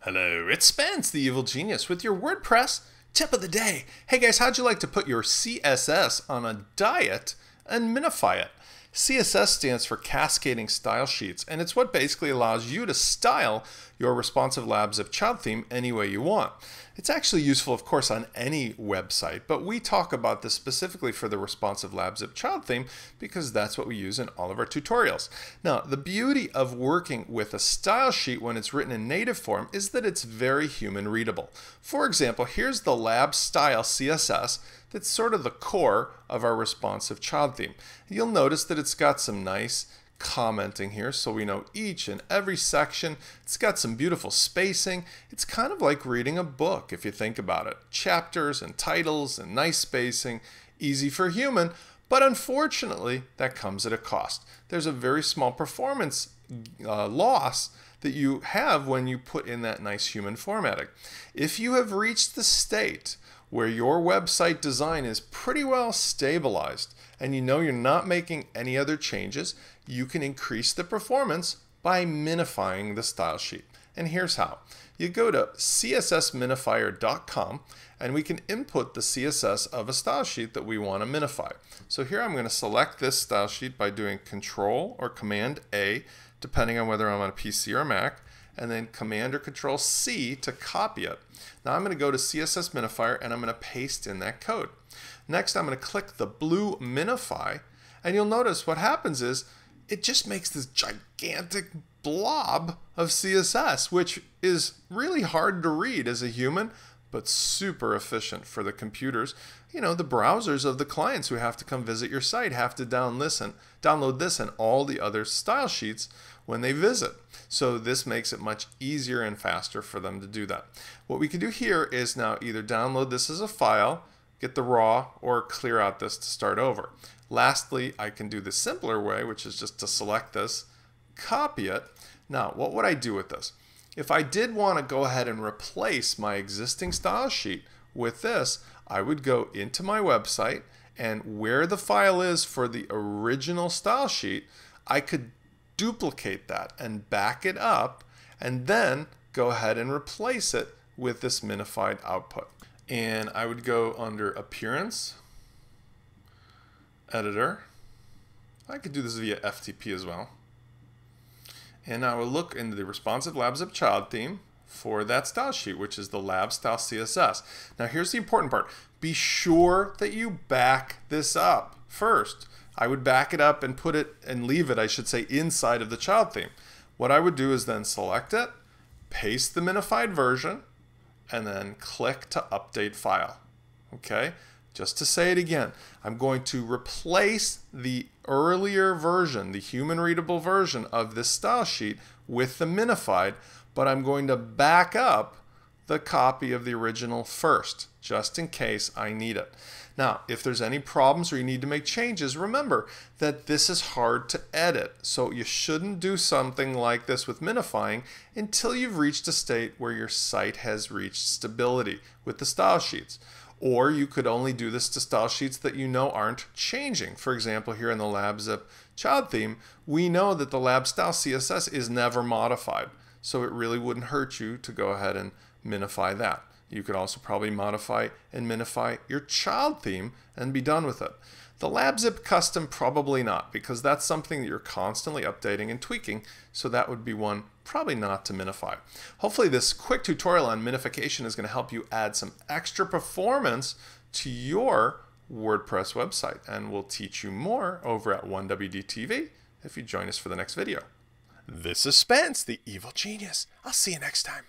Hello, it's Spence, the evil genius, with your WordPress tip of the day. Hey guys, how'd you like to put your CSS on a diet and minify it? CSS stands for Cascading Style Sheets, and it's what basically allows you to style your responsive lab zip child theme any way you want. It's actually useful, of course, on any website, but we talk about this specifically for the responsive lab zip child theme because that's what we use in all of our tutorials. Now, the beauty of working with a style sheet when it's written in native form is that it's very human readable. For example, here's the lab style CSS that's sort of the core of our responsive child theme. You'll notice that it's got some nice commenting here so we know each and every section. It's got some beautiful spacing. It's kind of like reading a book if you think about it. Chapters and titles and nice spacing, easy for human, but unfortunately that comes at a cost. There's a very small performance loss that you have when you put in that nice human formatting. If you have reached the state where your website design is pretty well stabilized and you know you're not making any other changes, you can increase the performance by minifying the style sheet. And here's how. You go to cssminifier.com and we can input the CSS of a style sheet that we want to minify. So here I'm going to select this style sheet by doing Control or Command A, depending on whether I'm on a PC or a Mac, and then Command or Control C to copy it. Now I'm going to go to CSS Minifier and I'm going to paste in that code. Next I'm going to click the blue Minify, and you'll notice what happens is it just makes this gigantic blob of CSS, which is really hard to read as a human, but super efficient for the computers. You know, the browsers of the clients who have to come visit your site have to download this and all the other style sheets when they visit. So this makes it much easier and faster for them to do that. What we can do here is now either download this as a file, get the raw, or clear out this to start over. Lastly, I can do the simpler way, which is just to select this, copy it. Now, what would I do with this? If I did want to go ahead and replace my existing style sheet with this, I would go into my website, and where the file is for the original style sheet, I could duplicate that and back it up, and then go ahead and replace it with this minified output. And I would go under Appearance, Editor. I could do this via FTP as well. And I will look into the responsive lab zip child theme for that style sheet, which is the lab style CSS. Now here's the important part. Be sure that you back this up first. I would back it up and put it and leave it, I should say, inside of the child theme. What I would do is then select it, paste the minified version, and then click to update file. Okay? Just to say it again, I'm going to replace the earlier version, the human readable version of this style sheet with the minified, but I'm going to back up the copy of the original first, just in case I need it. Now, if there's any problems or you need to make changes, remember that this is hard to edit. So you shouldn't do something like this with minifying until you've reached a state where your site has reached stability with the style sheets. Or you could only do this to style sheets that you know aren't changing. For example, here in the lab zip child theme, we know that the lab style CSS is never modified. So it really wouldn't hurt you to go ahead and minify that. You could also probably modify and minify your child theme and be done with it. The lab zip custom, probably not, because that's something that you're constantly updating and tweaking, so that would be one probably not to minify. Hopefully this quick tutorial on minification is going to help you add some extra performance to your WordPress website, and we'll teach you more over at 1WDTV if you join us for the next video. This is Spence, the evil genius. I'll see you next time.